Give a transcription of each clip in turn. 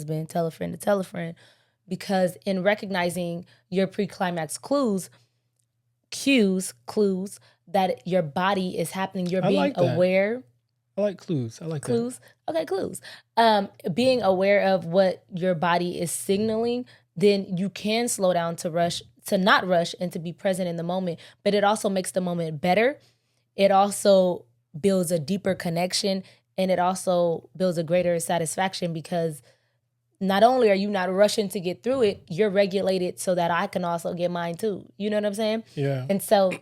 husband, tell a friend to tell a friend. Because in recognizing your pre-climax clues that your body is happening, you're being like that. aware. I like clues. I like clues. Okay, clues. Being aware of what your body is signaling, then you can slow down to not rush and to be present in the moment. But it also makes the moment better. It also builds a deeper connection, and it also builds a greater satisfaction because not only are you not rushing to get through it, you're regulated so that I can also get mine too. You know what I'm saying? Yeah. And so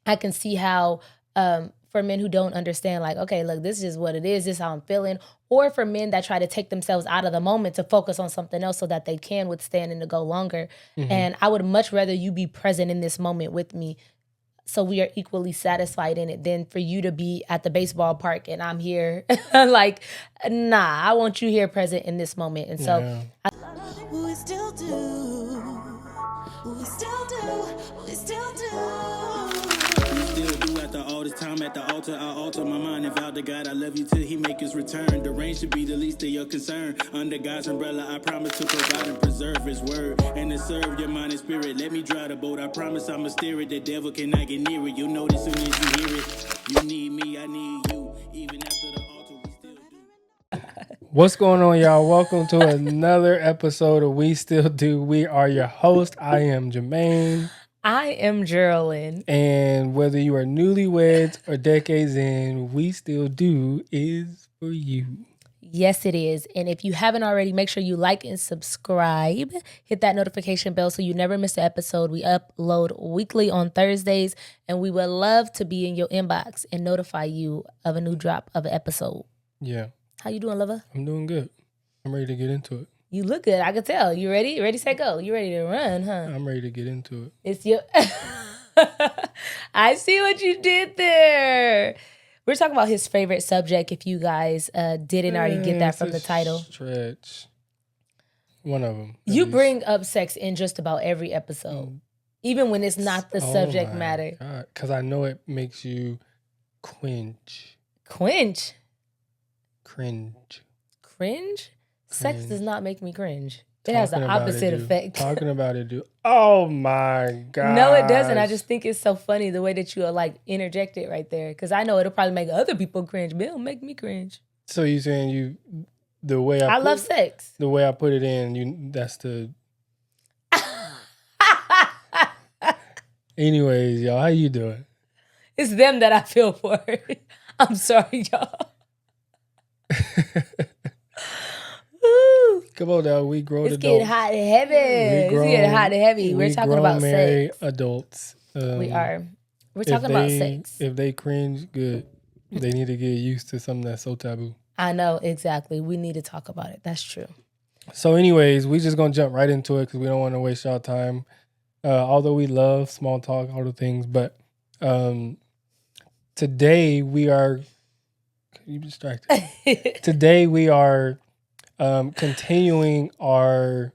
I can see how for men who don't understand, like, okay, look, this is what it is, this is how I'm feeling, or for men that try to take themselves out of the moment to focus on something else so that they can withstand and to go longer. Mm-hmm. And I would much rather you be present in this moment with me so we are equally satisfied in it than for you to be at the baseball park and I'm here. Like, nah, I want you here present in this moment. And so we still do. We still do. We still do. We still do. After all this time at the altar, I alter my mind and vow to God I love you till he make his return. The rain should be the least of your concern. Under God's umbrella, I promise to provide and preserve his word and to serve your mind and spirit. Let me drive the boat. I promise I'ma steer it. The devil cannot get near it. You'll know this soon as you hear it. You need me, I need you. Even after the altar, we still do. What's going on, y'all? Welcome to another episode of We Still Do. We are your host. I am Jermaine. I am Geraldine. And whether you are newlyweds or decades in, We Still Do is for you. Yes, it is. And if you haven't already, make sure you like and subscribe. Hit that notification bell so you never miss an episode. We upload weekly on Thursdays, and we would love to be in your inbox and notify you of a new drop of an episode. Yeah. How you doing, lover? I'm doing good. I'm ready to get into it. You look good. I can tell. You ready? Ready, set, go. You ready to run, huh? I'm ready to get into it. It's your... I see what you did there. We're talking about his favorite subject, if you guys didn't already get that from the title. Stretch. One of them. You bring up sex in just about every episode, even when it's not the subject matter. Because I know it makes you quench. Quench? Cringe. Cringe? Sex does not make me cringe. It has the opposite effect. Talking about it, dude. Oh my God. No, it doesn't. I just think it's so funny the way that you like interject it right there. Because I know it'll probably make other people cringe, but it'll make me cringe. So you saying the way I love sex. The way I put it in, that's the... Anyways, y'all, how you doing? It's them that I feel for. I'm sorry, y'all. Come on now, we grown adults. It's getting hot and heavy. It's getting hot and heavy. We're talking about sex. Adults. We are. We're talking about sex. If they cringe, good. They need to get used to something that's so taboo. I know, exactly. We need to talk about it. That's true. So anyways, we just going to jump right into it because we don't want to waste y'all time. Although we love small talk, all the things. But today we are... You distracted. Today we are continuing our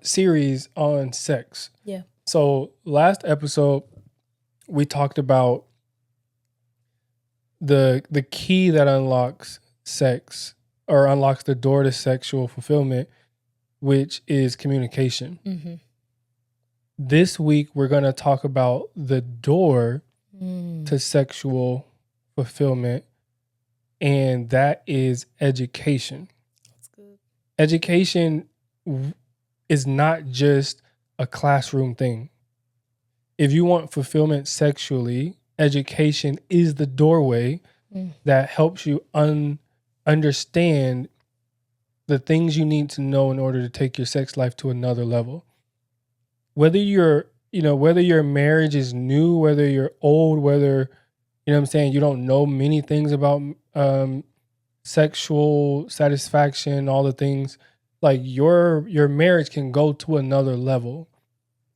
series on sex. Yeah. So last episode we talked about the key that unlocks sex or unlocks the door to sexual fulfillment, which is communication. Mm-hmm. This week we're going to talk about the door to sexual fulfillment. And that is education. That's good. Education is not just a classroom thing. If you want fulfillment sexually, education is the doorway that helps you understand the things you need to know in order to take your sex life to another level. Whether your marriage is new, whether you're old, whether you know what I'm saying, you don't know many things about sexual satisfaction, all the things, like your marriage can go to another level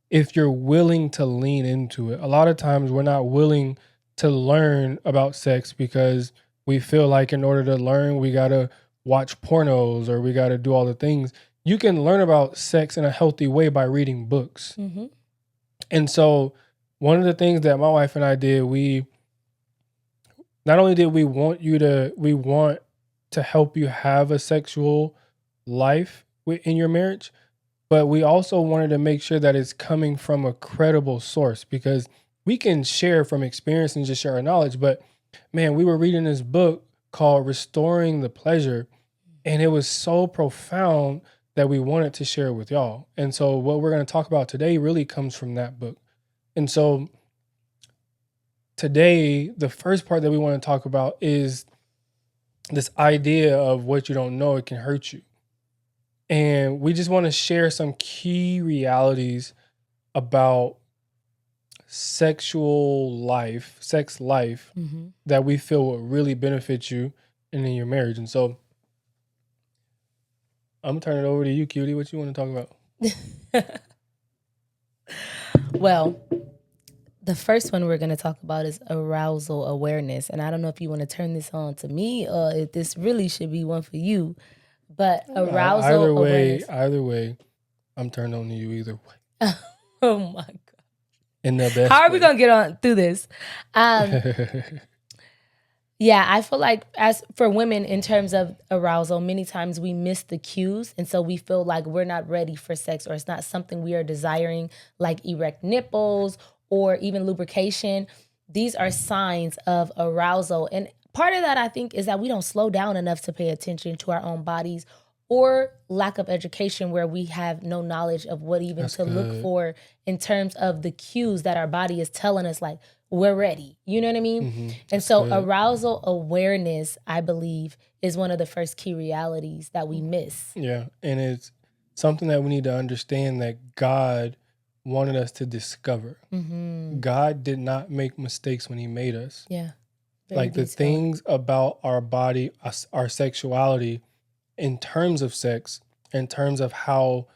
if you're willing to lean into it. A lot of times we're not willing to learn about sex because we feel like in order to learn, we got to watch pornos or we got to do all the things. You can learn about sex in a healthy way by reading books. Mm-hmm. And so one of the things that my wife and I did, not only did we want to help you have a sexual life in your marriage, but we also wanted to make sure that it's coming from a credible source, because we can share from experience and just share our knowledge. But man, we were reading this book called Restoring the Pleasure, and it was so profound that we wanted to share it with y'all. And so what we're going to talk about today really comes from that book. And so today, the first part that we want to talk about is this idea of what you don't know, it can hurt you. And we just want to share some key realities about sex life, that we feel will really benefit you and in your marriage. And so I'm gonna turn it over to you, Cutie. What you want to talk about? Well, the first one we're going to talk about is arousal awareness. And I don't know if you want to turn this on to me or if this really should be one for you. But arousal awareness. Either way, I'm turned on to you either way. Oh my God. In the best How are we way. going to get on through this? Yeah, I feel like as for women in terms of arousal, many times we miss the cues. And so we feel like we're not ready for sex, or it's not something we are desiring, like erect nipples or even lubrication. These are signs of arousal. And part of that, I think, is that we don't slow down enough to pay attention to our own bodies, or lack of education where we have no knowledge of what even That's to good. look for in terms of the cues that our body is telling us, like, we're ready. You know what I mean? Mm-hmm. And so good. arousal awareness, I believe, is one of the first key realities that we miss. Yeah. And it's something that we need to understand, that God wanted us to discover. Mm-hmm. God did not make mistakes when he made us. Yeah. Like the things about our body, our sexuality, in terms of sex, in terms of how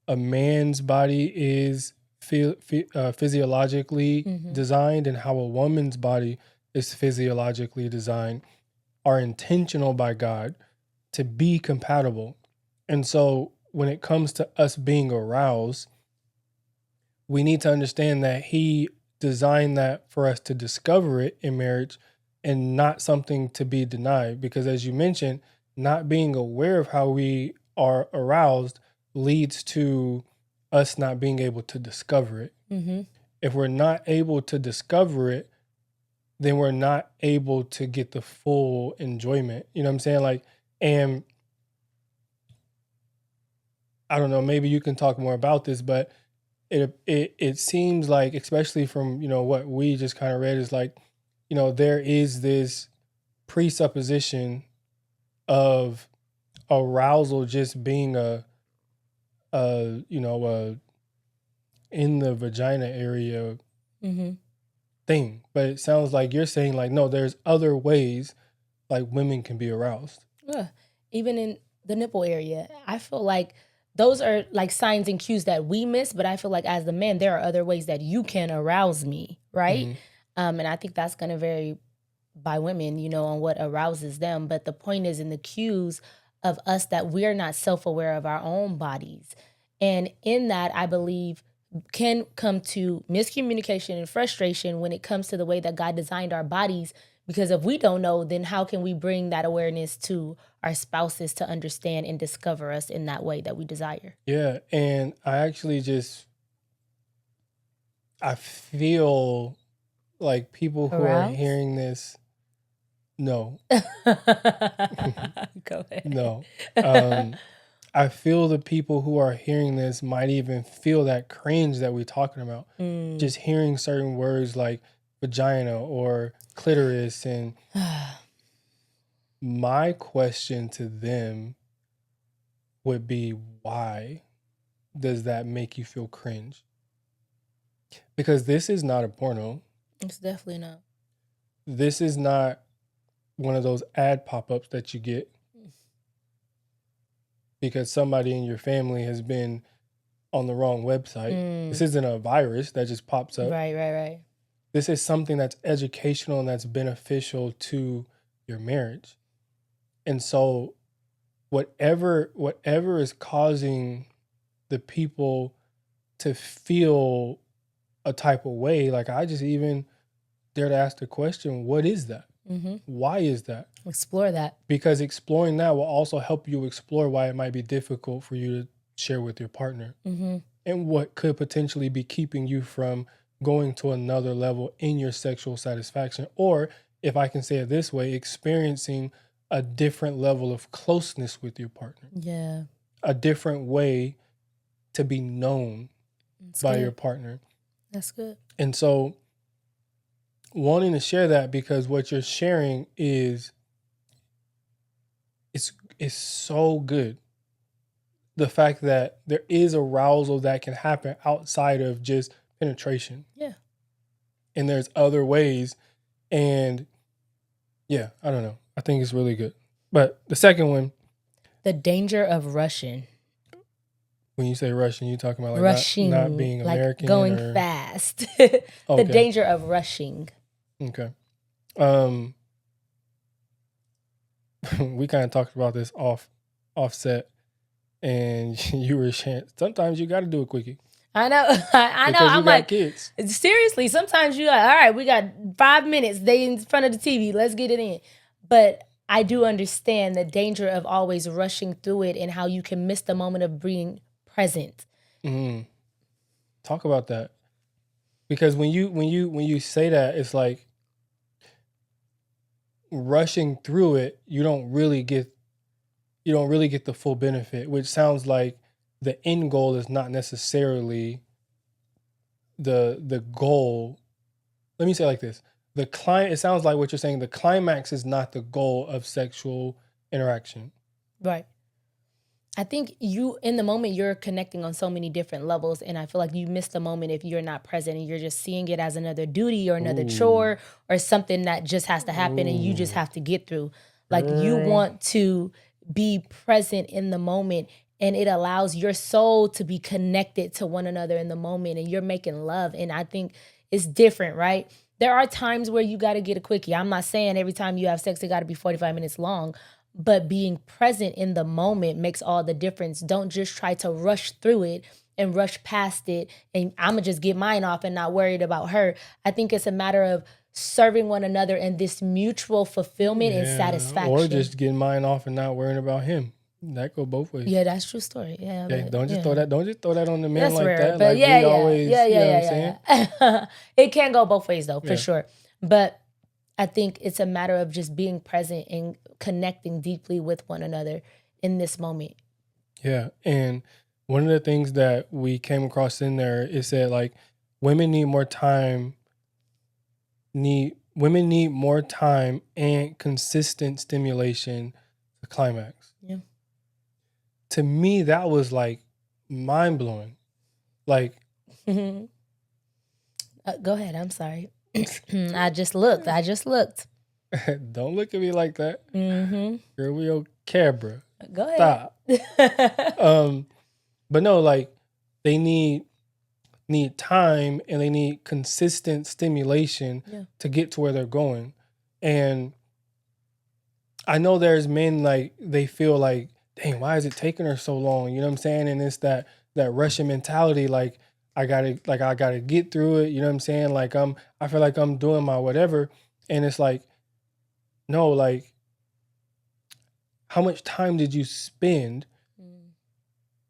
a man's body is physiologically designed and how a woman's body is physiologically designed, are intentional by God to be compatible. And so when it comes to us being aroused, we need to understand that he designed that for us to discover it in marriage and not something to be denied. Because as you mentioned, not being aware of how we are aroused leads to us not being able to discover it. Mm-hmm. If we're not able to discover it, then we're not able to get the full enjoyment. You know what I'm saying? Like, and I don't know, maybe you can talk more about this, but it seems like, especially from, what we just kind of read, is like, there is this presupposition of arousal just being a in the vagina area thing. But it sounds like you're saying, like, no, there's other ways like women can be aroused. Yeah. Even in the nipple area, I feel like those are like signs and cues that we miss, but I feel like as the man, there are other ways that you can arouse me, right? And I think that's going to vary by women, on what arouses them. But the point is in the cues of us that we're not self-aware of our own bodies. And in that, I believe, can come to miscommunication and frustration when it comes to the way that God designed our bodies. Because if we don't know, then how can we bring that awareness to our spouses to understand and discover us in that way that we desire? Yeah, and I actually I feel like people who are hearing this, no. Go ahead. No. I feel the people who are hearing this might even feel that cringe that we're talking about. Just hearing certain words like vagina or clitoris. And my question to them would be, why does that make you feel cringe? Because this is not a porno. It's definitely not. This is not one of those ad pop-ups that you get because somebody in your family has been on the wrong website. This isn't a virus that just pops up. Right. This is something that's educational and that's beneficial to your marriage. And so whatever is causing the people to feel a type of way, like I just even dare to ask the question, what is that? Why is that? Explore that. Because exploring that will also help you explore why it might be difficult for you to share with your partner, and what could potentially be keeping you from going to another level in your sexual satisfaction. Or, if I can say it this way, experiencing a different level of closeness with your partner. Yeah. A different way to be known by your partner. That's good. And so, wanting to share that, because what you're sharing is so good. The fact that there is arousal that can happen outside of just penetration. Yeah. And there's other ways. And yeah, I don't know. I think it's really good. But the second one. The danger of rushing. When you say rushing, you talking about like rushing, not being American, like going fast. The danger of rushing. Okay. We kind of talked about this offset, and you were sharing. Sometimes you got to do a quickie. I know. I know. I'm like, kids. Seriously, sometimes you like, all right, we got 5 minutes. They in front of the TV. Let's get it in. But I do understand the danger of always rushing through it and how you can miss the moment of being present. Talk about that. Because when you say that, it's like rushing through it, you don't really get the full benefit, which sounds like the end goal is not necessarily the goal. Let me say it like this. It sounds like what you're saying, the climax is not the goal of sexual interaction. Right. I think in the moment, you're connecting on so many different levels, and I feel like you miss the moment if you're not present and you're just seeing it as another duty or another chore or something that just has to happen and you just have to get through. Like, you want to be present in the moment, and it allows your soul to be connected to one another in the moment, and you're making love. And I think it's different, right? There are times where you got to get a quickie. I'm not saying every time you have sex, it got to be 45 minutes long. But being present in the moment makes all the difference. Don't just try to rush through it and rush past it. And I'm going to just get mine off and not worried about her. I think it's a matter of serving one another in this mutual fulfillment and satisfaction. Or just getting mine off and not worrying about him. That go both ways. Yeah, that's true story. Yeah. But, don't just throw that on the men that's like rare, that. But like we always, you know what I'm saying? It can go both ways though, for sure. But I think it's a matter of just being present and connecting deeply with one another in this moment. Yeah. And one of the things that we came across in there is that like women need more time and consistent stimulation to climax. Yeah. To me, that was like mind blowing. Like, go ahead. I'm sorry. I just looked. Don't look at me like that. Girl, we on camera. Go ahead. Stop. But no, like they need time and they need consistent stimulation to get to where they're going. And I know there's men like they feel like, dang, why is it taking her so long? You know what I'm saying? And it's that Russian mentality, like I gotta get through it. You know what I'm saying? Like I feel like I'm doing my whatever. And it's like, no, like how much time did you spend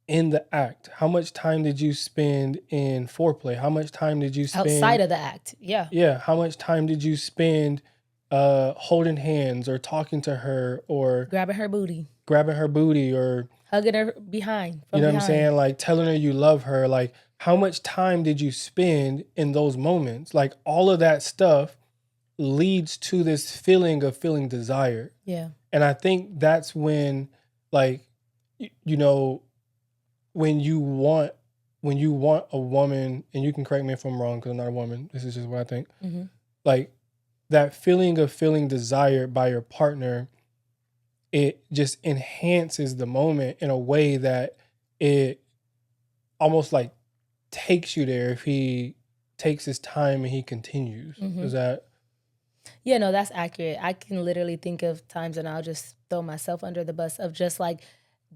in the act? How much time did you spend in foreplay? How much time did you spend outside of the act? Yeah. Yeah. How much time did you spend holding hands or talking to her or grabbing her booty or hugging her behind? You know what I'm saying? Like telling her you love her. Like how much time did you spend in those moments? Like all of that stuff leads to this feeling of feeling desire. Yeah. And I think that's when, like, you know, when you want a woman, and you can correct me if I'm wrong because I'm not a woman, this is just what I think. Like that feeling of feeling desired by your partner, it just enhances the moment in a way that it almost like takes you there if he takes his time and he continues. Is that? Yeah, no, that's accurate. I can literally think of times, and I'll just throw myself under the bus, of just like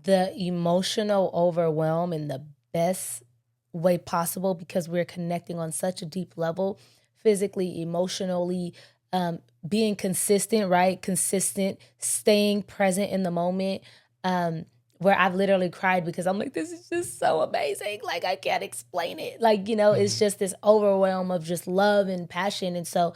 the emotional overwhelm in the best way possible, because we're connecting on such a deep level, physically, emotionally, being consistent, right? Consistent, staying present in the moment. Where I've literally cried because I'm like, this is just so amazing. Like, I can't explain it. Like, it's just this overwhelm of just love and passion. And so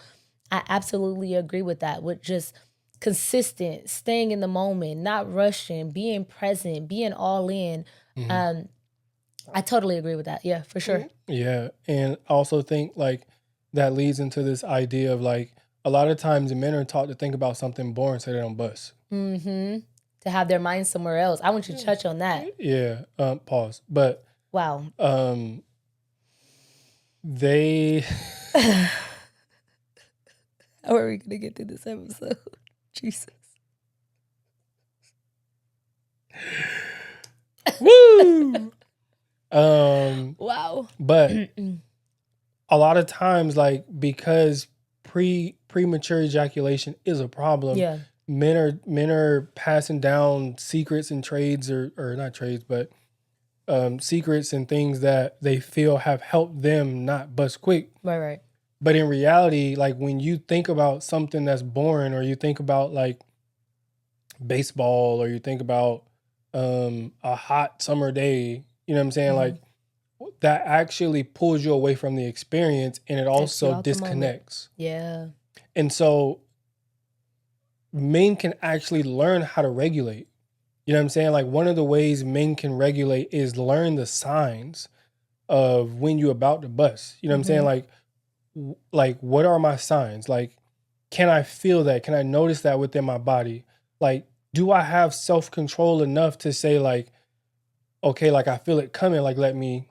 I absolutely agree with that, with just consistent, staying in the moment, not rushing, being present, being all in. I totally agree with that. Yeah, for sure. Yeah. And I also think like that leads into this idea of like a lot of times men are taught to think about something boring so they don't bust. Mm-hmm. To have their mind somewhere else. I want you to touch on that. Yeah. Pause. But Wow. they How are we going to get through this episode? Jesus. Woo! Wow. But a lot of times, like, because premature ejaculation is a problem, Yeah. men are passing down secrets and trades or not trades, but secrets and things that they feel have helped them not bust quick. Right. But in reality, like when you think about something that's boring, or you think about like baseball, or you think about a hot summer day, you know what I'm saying? Like that actually pulls you away from the experience, and it also disconnects. Yeah. And so men can actually learn how to regulate. You know what I'm saying? Like one of the ways men can regulate is learn the signs of when you're about to bust. You know what I'm saying? Like what are my signs? Like, can I feel that? Can I notice that within my body? Like, do I have self-control enough to say like, okay, like I feel it coming, like let me,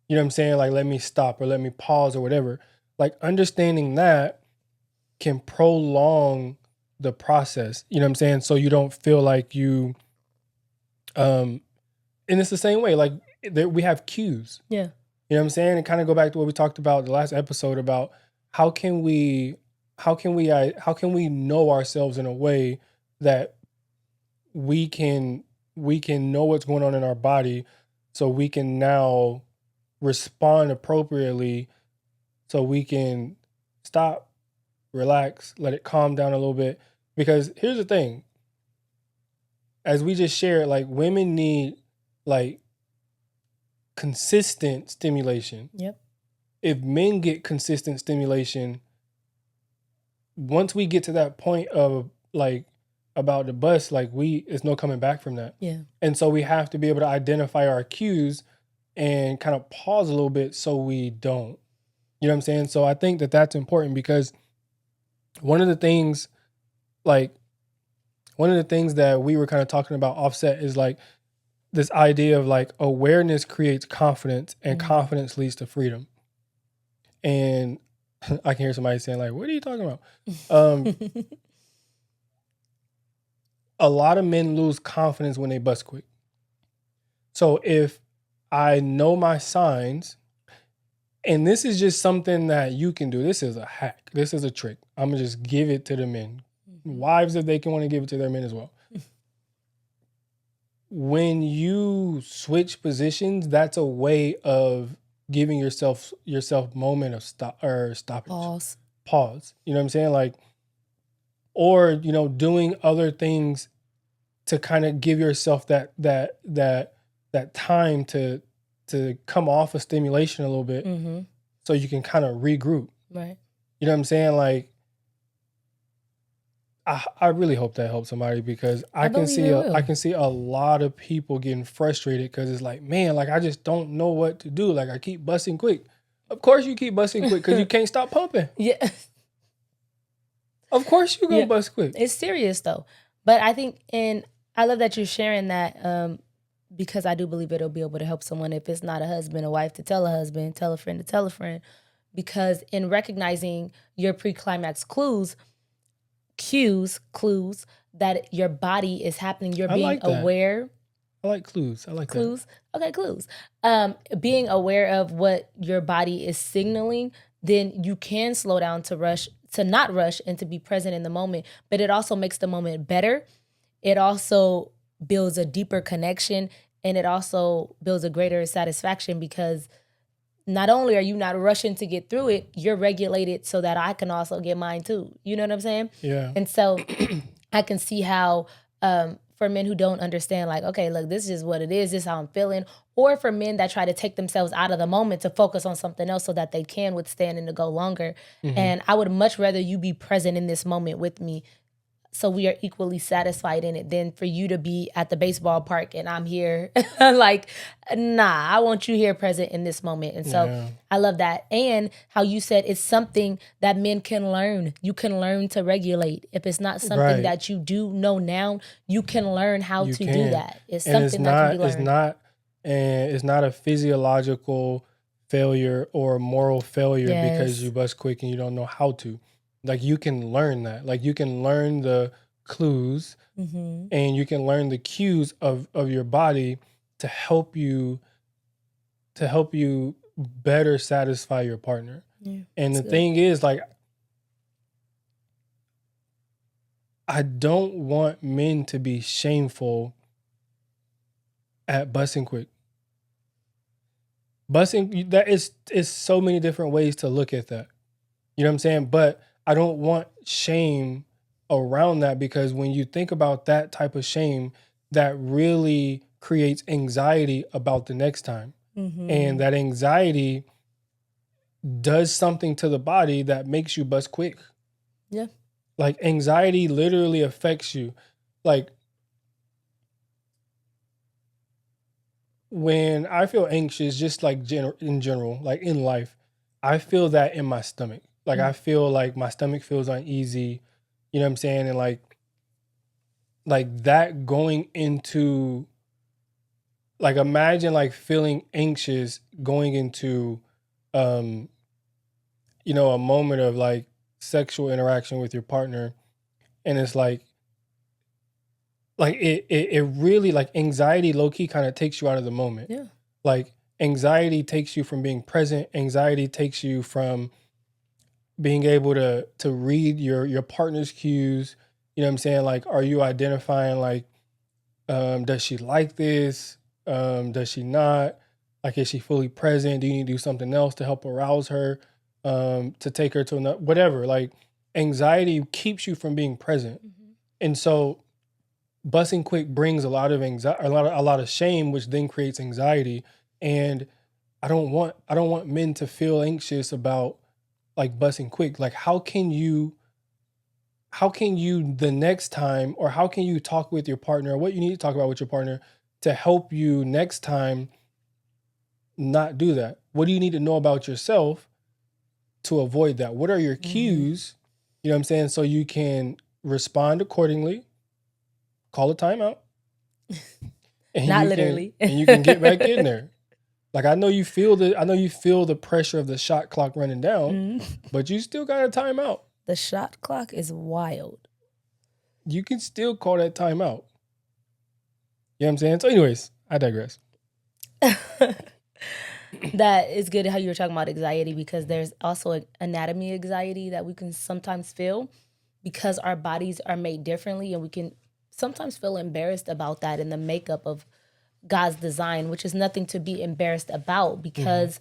you know what I'm saying? Like, let me stop or let me pause or whatever. Like understanding that can prolong the process, you know what I'm saying? So you don't feel like you, and it's the same way, like we have cues. Yeah. You know what I'm saying? And kind of go back to what we talked about the last episode about how can we know ourselves in a way that we can know what's going on in our body, so we can now respond appropriately, so we can stop, relax, let it calm down a little bit. Because here's the thing, as we just shared, like women need like consistent stimulation. Yep. If men get consistent stimulation, once we get to that point of like about the bust, like it's no coming back from that. Yeah. And so we have to be able to identify our cues and kind of pause a little bit so we don't. You know what I'm saying? So I think that that's important, because one of the things that we were kind of talking about offset is like this idea of like awareness creates confidence, and confidence leads to freedom. And I can hear somebody saying like, what are you talking about? A lot of men lose confidence when they bust quick. So if I know my signs, and this is just something that you can do, this is a hack, this is a trick, I'm gonna just give it to the men. Wives, if they can, want to give it to their men as well. When you switch positions, that's a way of giving yourself moment of stoppage. Pause. You know what I'm saying? Like, or, you know, doing other things to kind of give yourself that time to come off of stimulation a little bit, so you can kind of regroup. Right. You know what I'm saying? Like, I really hope that helps somebody, because I can see a lot of people getting frustrated because it's like, man, like I just don't know what to do. Like I keep busting quick. Of course you keep busting quick because you can't stop pumping. Yeah. Of course you're gonna bust quick. It's serious though. But I think, and I love that you're sharing that, because I do believe it'll be able to help someone, if it's not a husband, a wife, to tell a husband, tell a friend to tell a friend. Because in recognizing your pre-climax cues that your body is happening, you're being aware. I like clues. I like clues. Okay, clues. Being aware of what your body is signaling, then you can slow down to not rush and to be present in the moment. But it also makes the moment better. It also builds a deeper connection, and it also builds a greater satisfaction, because not only are you not rushing to get through it, you're regulated so that I can also get mine too. You know what I'm saying? Yeah. And so I can see how for men who don't understand, like, okay, look, this is what it is, this is how I'm feeling, or for men that try to take themselves out of the moment to focus on something else so that they can withstand and to go longer. And I would much rather you be present in this moment with me so we are equally satisfied in it than for you to be at the baseball park and I'm here. Like, nah, I want you here present in this moment. And so I love that. And how you said it's something that men can learn. You can learn to regulate. If it's not something that you do know now, you can learn how to do that. It's and something that can be learned. It's not a physiological failure or a moral failure because you bust quick and you don't know how to. Like, you can learn that. Like, you can learn the clues and you can learn the cues of your body to help you better satisfy your partner. And the thing is, like, I don't want men to be shameful at busting quick. Busting, that is so many different ways to look at that. You know what I'm saying? But I don't want shame around that, because when you think about that type of shame, that really creates anxiety about the next time. And that anxiety does something to the body that makes you bust quick. Yeah. Like, anxiety literally affects you. Like, when I feel anxious, just like in general, like in life, I feel that in my stomach. Like, I feel like my stomach feels uneasy, you know what I'm saying? And like that going into, like, imagine like feeling anxious going into, you know, a moment of like sexual interaction with your partner. And it's like it really, like, anxiety low key kind of takes you out of the moment. Yeah. Like, anxiety takes you from being present. Anxiety takes you from being able to read your partner's cues. You know what I'm saying? Like, are you identifying, like, does she like this? Does she not? Like, is she fully present? Do you need to do something else to help arouse her? To take her to another, whatever. Like, anxiety keeps you from being present. And so busting quick brings a lot of anxiety, a lot of shame, which then creates anxiety. And I don't want men to feel anxious about, like, busting quick. Like, how can you the next time, or how can you talk with your partner, or what you need to talk about with your partner to help you next time not do that? What do you need to know about yourself to avoid that? What are your cues? You know what I'm saying? So you can respond accordingly, call a timeout. And Not literally. And you can get back in there. Like, I know you feel the pressure of the shot clock running down, but you still got a timeout. The shot clock is wild. You can still call that timeout. You know what I'm saying? So anyways, I digress. That is good how you were talking about anxiety, because there's also an anatomy anxiety that we can sometimes feel because our bodies are made differently, and we can sometimes feel embarrassed about that in the makeup of God's design, which is nothing to be embarrassed about, because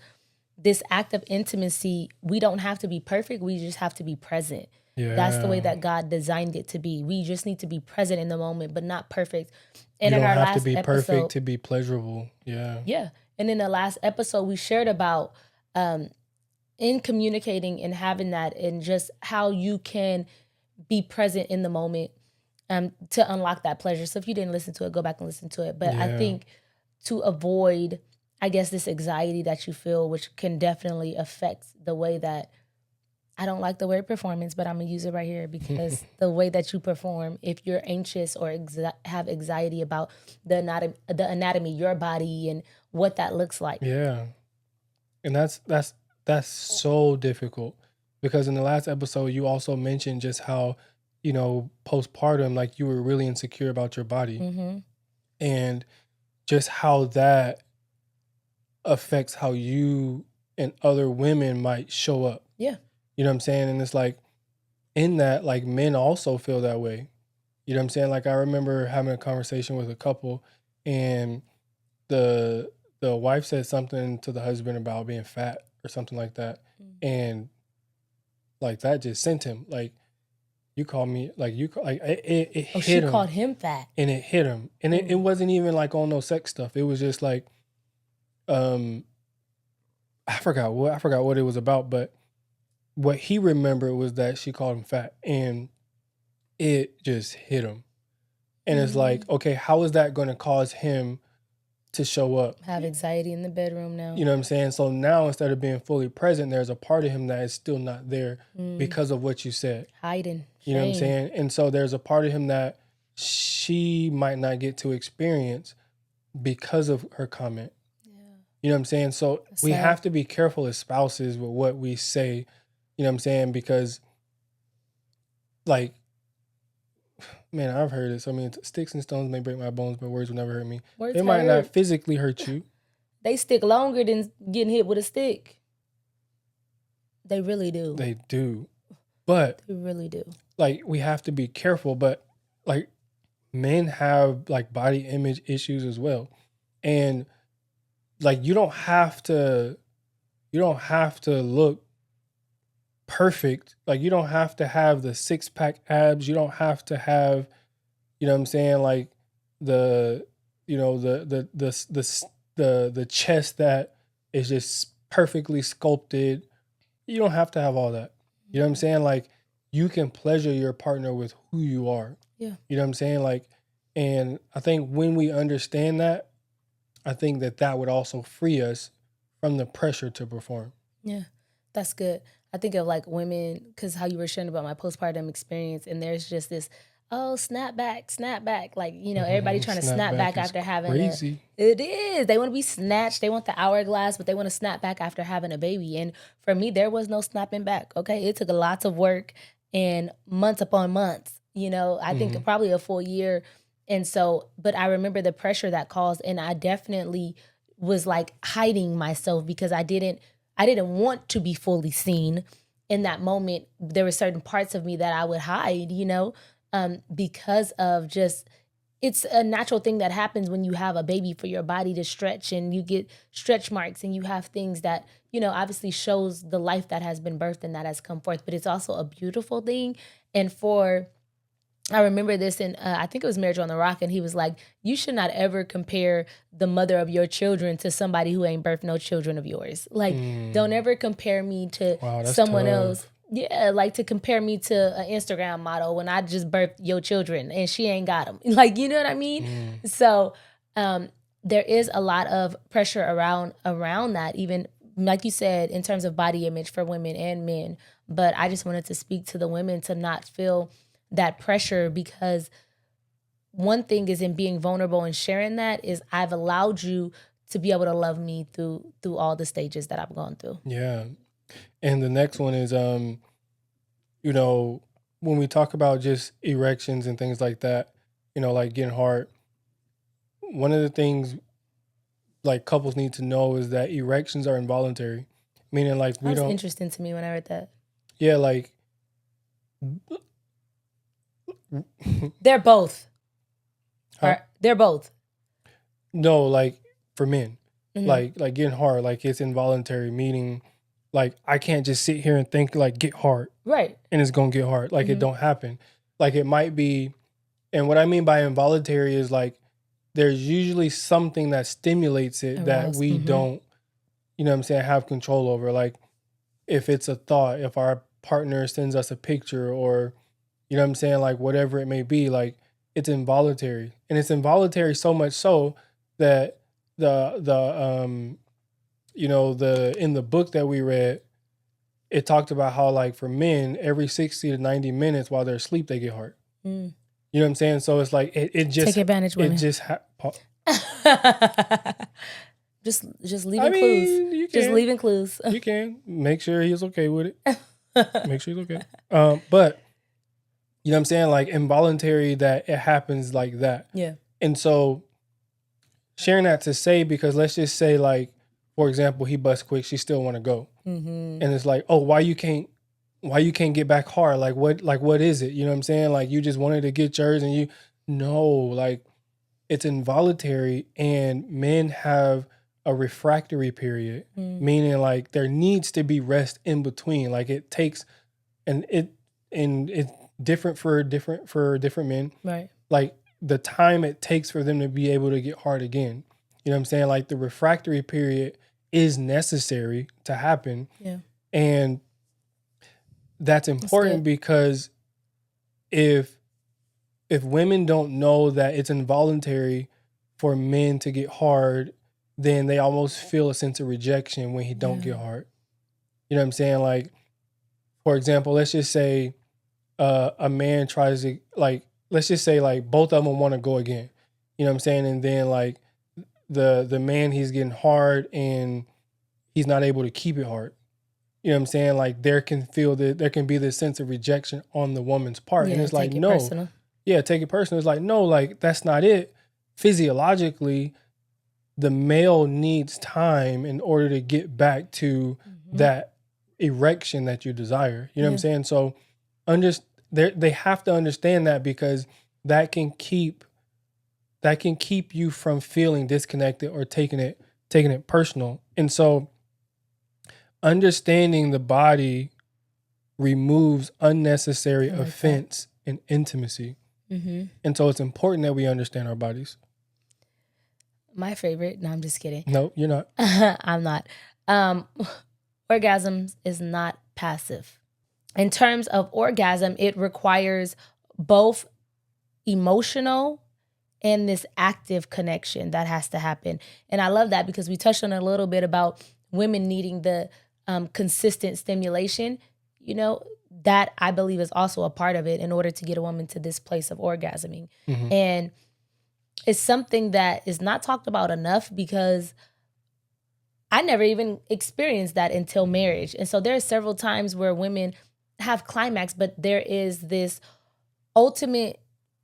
this act of intimacy, we don't have to be perfect. We just have to be present. Yeah. That's the way that God designed it to be. We just need to be present in the moment, but not perfect. And You in don't our have last to be episode, perfect to be pleasurable. Yeah. Yeah. And in the last episode, we shared about in communicating and having that, and just how you can be present in the moment to unlock that pleasure. So if you didn't listen to it, go back and listen to it. But I think to avoid, I guess, this anxiety that you feel, which can definitely affect the way that, I don't like the word performance, but I'm going to use it right here, because the way that you perform, if you're anxious or have anxiety about the anatomy, your body, and what that looks like. Yeah. And that's so difficult, because in the last episode, you also mentioned just how, you know, postpartum, like, you were really insecure about your body, and just how that affects how you and other women might show up. Yeah. You know what I'm saying? And it's like, in that, like, men also feel that way. You know what I'm saying? Like, I remember having a conversation with a couple, and the the wife said something to the husband about being fat or something like that. And like that just sent him like, you call me like it hit she him. called him fat. And it hit him. And it wasn't even like on no sex stuff. It was just like I forgot what it was about, but what he remembered was that she called him fat, and it just hit him. And it's like, okay, how is that going to cause him to show up? Have anxiety in the bedroom now. You know what I'm saying? So now instead of being fully present, there's a part of him that is still not there because of what you said. Hiding. You know what I'm saying? And so there's a part of him that she might not get to experience because of her comment. Yeah. You know what I'm saying? So we have to be careful as spouses with what we say. You know what I'm saying? Because like, man, I've heard it. So I mean, sticks and stones may break my bones, but words will never hurt me. They might not physically hurt you. They stick longer than getting hit with a stick. They really do. They do. But they really do. Like, we have to be careful, but like men have like body image issues as well. And like you don't have to look perfect. Like you don't have to have the 6-pack abs. You don't have to have, you know what I'm saying, like the chest that is just perfectly sculpted. You don't have to have all that. You know what I'm saying? Like you can pleasure your partner with who you are. Yeah. You know what I'm saying? Like, and I think when we understand that, I think that would also free us from the pressure to perform. Yeah, that's good. I think of like women, because how you were sharing about my postpartum experience, and there's just this, snap back. Like, you know, everybody trying to snap back after having crazy. It is. They want to be snatched. They want the hourglass, but they want to snap back after having a baby. And for me, there was no snapping back, okay? It took lots of work and months upon months, you know, I think probably a full year. And so, but I remember the pressure that caused, and I definitely was like hiding myself because I didn't want to be fully seen in that moment. There were certain parts of me that I would hide, you know, because of just, it's a natural thing that happens when you have a baby for your body to stretch, and you get stretch marks, and you have things that, you know, obviously shows the life that has been birthed and that has come forth, but it's also a beautiful thing. And I remember this in, I think it was Marriage on the Rock, and he was like, you should not ever compare the mother of your children to somebody who ain't birthed no children of yours. Like, don't ever compare me to someone else. Yeah, like to compare me to an Instagram model when I just birthed your children and she ain't got them. Like, you know what I mean? So there is a lot of pressure around that, even like you said, in terms of body image for women and men. But I just wanted to speak to the women to not feel that pressure, because one thing is in being vulnerable and sharing that is I've allowed you to be able to love me through all the stages that I've gone through. Yeah. And the next one is, you know, when we talk about just erections and things like that, you know, like getting hard, one of the things like couples need to know is that erections are involuntary, meaning like that was interesting to me when I read that. Yeah, like they're both. Huh? They're both. No, like for men, like getting hard, like it's involuntary, meaning like I can't just sit here and think like get hard, right? And it's gonna get hard. Like it don't happen. Like it might be, and what I mean by involuntary is like there's usually something that stimulates it that we don't, you know what I'm saying, have control over. Like if it's a thought, if our partner sends us a picture, or you know what I'm saying, like whatever it may be, like it's involuntary. And it's involuntary so much so that in the book that we read, it talked about how like for men, every 60 to 90 minutes while they're asleep, they get hard. You know what I'm saying? So it's like it just take advantage. Women. It just just leaving clues. You can. Just leaving clues. You can make sure he's okay with it. Make sure he's okay. But you know what I'm saying? Like involuntary, that it happens like that. Yeah. And so sharing that to say, because let's just say like, for example, he busts quick, she still want to go. And it's like, oh, why you can't get back hard? Like what is it? You know what I'm saying? Like you just wanted to get yours like it's involuntary, and men have a refractory period, meaning like there needs to be rest in between. Like it takes, and it's different for different men. Right. Like the time it takes for them to be able to get hard again. You know what I'm saying? Like the refractory period is necessary to happen. Yeah. And that's important because if women don't know that it's involuntary for men to get hard, then they almost feel a sense of rejection when he don't get hard. You know what I'm saying? Like, for example, let's just say a man tries to, like, let's just say like both of them want to go again. You know what I'm saying? And then like the man, he's getting hard and he's not able to keep it hard. You know what I'm saying? Like there can be this sense of rejection on the woman's part. Yeah, and it's like, take it no, personal. Yeah, take it personal. It's like, no, like that's not it. Physiologically, the male needs time in order to get back to that erection that you desire. You know what I'm saying? So they have to understand that, because that can keep you from feeling disconnected or taking it personal. And so understanding the body removes unnecessary offense and intimacy. And so it's important that we understand our bodies. My favorite. No, I'm just kidding. No, you're not. I'm not. Orgasms is not passive. In terms of orgasm, it requires both emotional and this active connection that has to happen. And I love that because we touched on a little bit about women needing the consistent stimulation. You know, that I believe is also a part of it in order to get a woman to this place of orgasming. And it's something that is not talked about enough because I never even experienced that until marriage. And so there are several times where women have climax, but there is this ultimate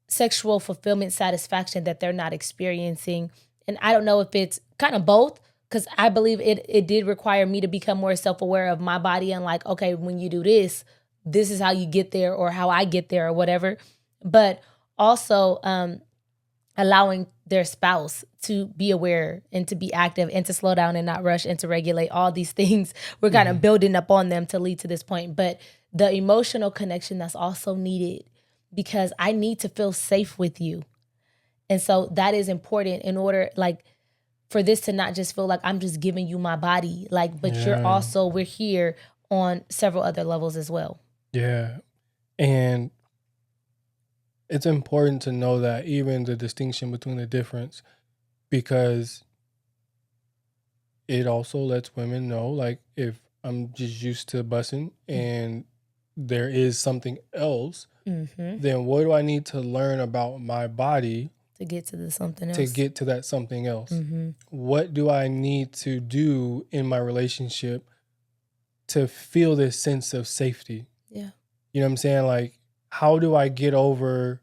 sexual fulfillment satisfaction that they're not experiencing. And I don't know if it's kind of both, because I believe it did require me to become more self-aware of my body and like, okay, when you do this, this is how you get there or how I get there or whatever. But also allowing their spouse to be aware and to be active and to slow down and not rush and to regulate all these things. We're kind of building up on them to lead to this point. But the emotional connection that's also needed, because I need to feel safe with you. And so that is important in order, like, for this to not just feel like I'm just giving you my body, like, but we're here on several other levels as well. Yeah. And it's important to know that, even the distinction between the difference, because it also lets women know, like, if I'm just used to bussing and there is something else, then what do I need to learn about my body to get to the something else? To get to that something else. What do I need to do in my relationship to feel this sense of safety? Yeah. You know what I'm saying? Like, how do I get over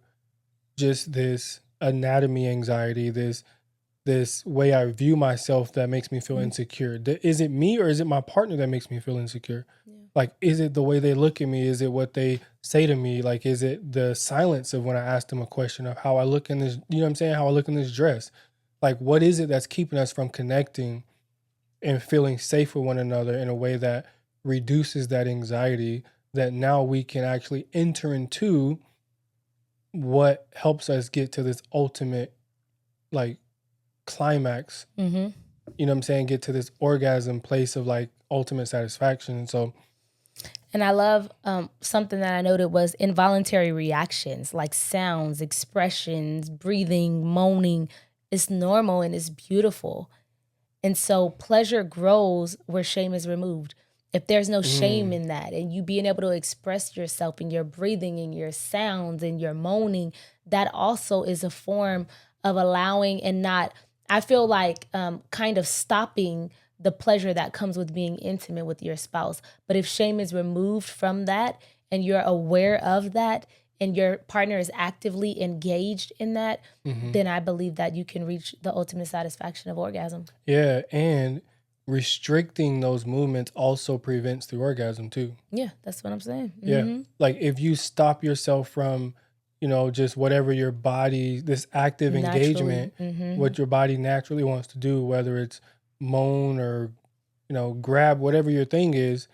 just this anatomy anxiety, this way I view myself that makes me feel insecure? Is it me or is it my partner that makes me feel insecure? Yeah. Like, is it the way they look at me? Is it what they say to me? Like, is it the silence of when I ask them a question of how I look in this, you know what I'm saying? How I look in this dress? Like, what is it that's keeping us from connecting and feeling safe with one another in a way that reduces that anxiety, that now we can actually enter into what helps us get to this ultimate, like, climax, you know what I'm saying? Get to this orgasm place of, like, ultimate satisfaction. And so, and I love something that I noted was involuntary reactions, like sounds, expressions, breathing, moaning. It's normal and it's beautiful. And so pleasure grows where shame is removed. If there's no shame in that, and you being able to express yourself in your breathing and your sounds and your moaning, that also is a form of allowing and not, I feel like, kind of stopping the pleasure that comes with being intimate with your spouse. But if shame is removed from that and you're aware of that and your partner is actively engaged in that, then I believe that you can reach the ultimate satisfaction of orgasm. Yeah, and restricting those movements also prevents the orgasm too. Yeah, that's what I'm saying. Yeah, like if you stop yourself from, you know, just whatever your body, this active engagement, what your body naturally wants to do, whether it's moan or, grab whatever your thing is,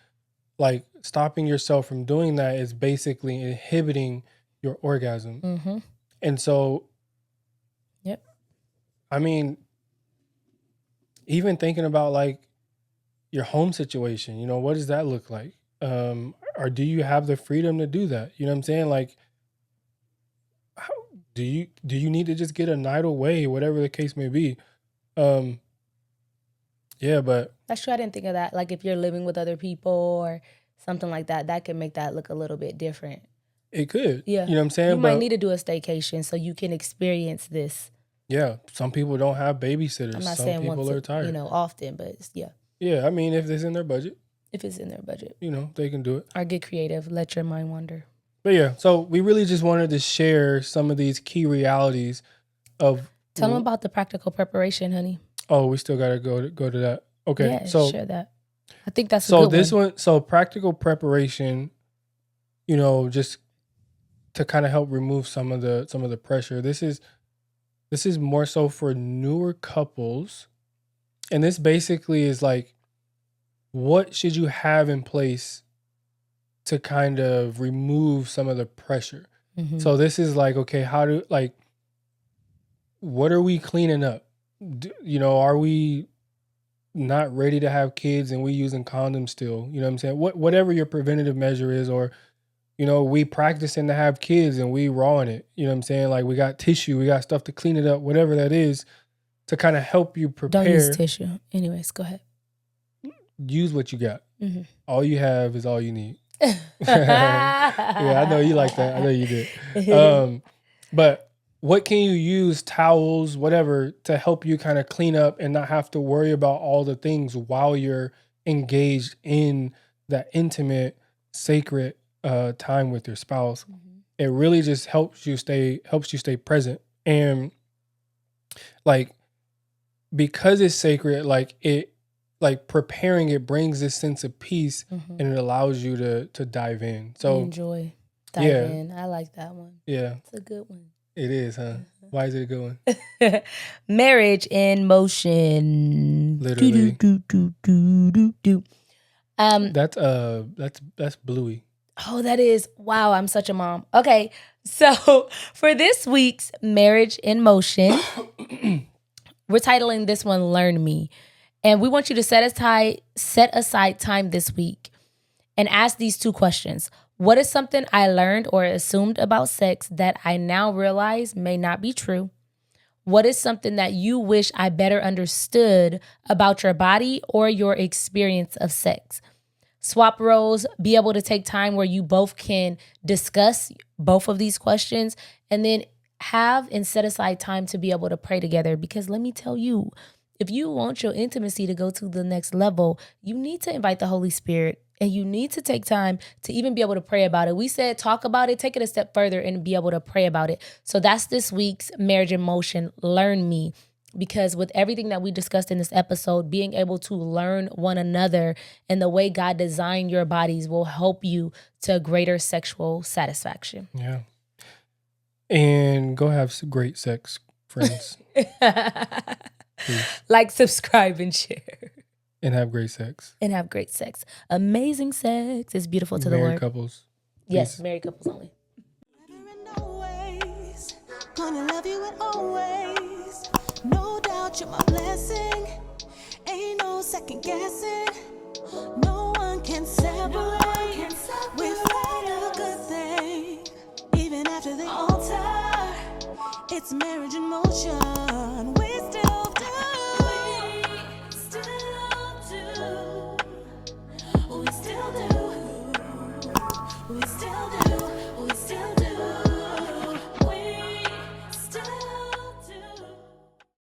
like stopping yourself from doing that is basically inhibiting your orgasm. Mm-hmm. And so, Yep. I mean, even thinking about like your home situation, what does that look like? Or do you have the freedom to do that? You know what I'm saying? Like, do you need to just get a night away, whatever the case may be? Yeah, but That's true. I didn't think of that. Like if you're living with other people or something like that, that can make that look a little bit different. it could. Yeah. You know what I'm saying? You might need to do a staycation so you can experience this. Yeah, some people don't have babysitters. I'm not some saying people once, are tired. often, but yeah. Yeah, I mean, if it's in their budget, If it's in their budget. They can do it. Or get creative. Let your mind wander. But yeah, so we really just wanted to share some of these key realities of. Tell them about the practical preparation, honey. Oh, we still gotta go to that. Okay, Yeah, so share that. I think that's so a good this one. So practical preparation, just to kind of help remove some of the pressure. This is more so for newer couples, and this basically is like, what should you have in place to kind of remove some of the pressure? Mm-hmm. So this is like, okay, what are we cleaning up? Are we not ready to have kids and we using condoms still? You know what I'm saying? Whatever your preventative measure is, or, we practicing to have kids and we rawing it. You know what I'm saying? Like we got tissue, we got stuff to clean it up, whatever that is, to kind of help you prepare. Don't use tissue. Anyways, go ahead. Use what you got. Mm-hmm. All you have is all you need. Yeah, I know you like that. I know you did. But what can you use, towels, whatever, to help you kind of clean up and not have to worry about all the things while you're engaged in that intimate, sacred time with your spouse? Mm-hmm. It really just helps you stay present. And like, because it's sacred, like preparing it brings this sense of peace, mm-hmm. and it allows you to dive in. So enjoy. Dive in. I like that one. Yeah. It's a good one. It is, huh? Why is it a good one? Marriage in motion. Literally. Do. That's Bluey. Oh, that is. Wow, I'm such a mom. Okay. So for this week's Marriage in Motion, we're titling this one Learn Me. And we want you to set aside time this week and ask these two questions. What is something I learned or assumed about sex that I now realize may not be true? What is something that you wish I better understood about your body or your experience of sex? Swap roles, be able to take time where you both can discuss both of these questions, and then have and set aside time to be able to pray together. Because let me tell you, if you want your intimacy to go to the next level, you need to invite the Holy Spirit, and you need to take time to even be able to pray about it. We said talk about it, take it a step further, and be able to pray about it. So that's this week's Marriage in Motion, Learn Me. Because with everything that we discussed in this episode, being able to learn one another and the way God designed your bodies will help you to greater sexual satisfaction. Yeah. And go have some great sex, friends. Like, subscribe, and share. And have great sex. Amazing sex is beautiful to the Lord. Married couples. Yes, married couples only. Gonna love you and always. No doubt you're my blessing. Ain't no second guessing. No one can separate. We've had a good thing. Even after the altar, it's marriage in motion. We still do. We still do.